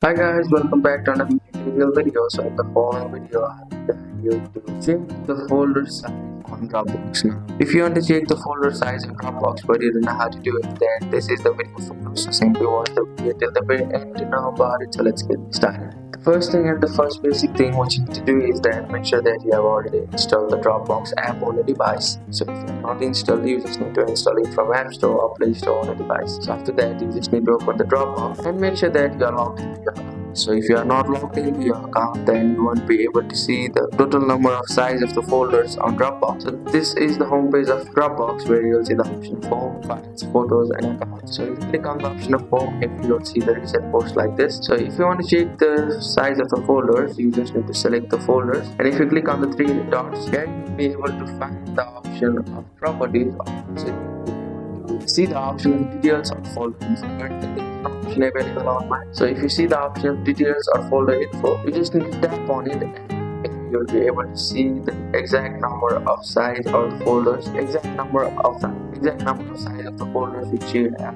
Hi guys, welcome back to another tutorial video. So in the following video, I will guide you to check the folder size on Dropbox. Now, if you want to check the folder size in Dropbox but you don't know how to do it, then this is the video for you. So simply watch the video till the very end to know about it. So let's get started. The first thing and the first basic thing what you need to do is that make sure that you have already installed the Dropbox app on the device. So if you have not installed, you just need to install it from App Store or Play Store on the device. So after that, you just need to open the Dropbox and make sure that you are logged into your account. So if you are not logged into your account, then you won't be able to see the total number of size of the folders on Dropbox. So this is the home page of Dropbox where you'll see the option of home, files, photos and accounts. So if you click on the option of home, if you don't see the reset post like this. So if you want to check the size of the folders, you just need to select the folders, and if you click on the three dots, then you'll be able to find the option of properties. See the option of details or folder info. Currently there is an option available on mine. So if you see the option of details or folder info, you just need to tap on it and you'll be able to see the exact number of size of the folders, exact number of size of the folders which you have.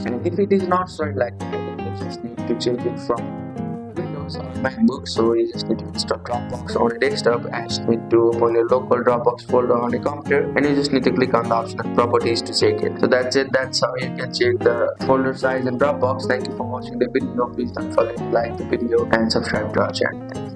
And if it is not showing like that, then you just need to change it from Windows or MacBook. So you just need to install Dropbox on a desktop and just need to open your local Dropbox folder on a computer, and you just need to click on the option of properties to check it. So that's it. That's how you can check the folder size in Dropbox. Thank you for watching the video. Please don't forget to like the video and subscribe to our channel.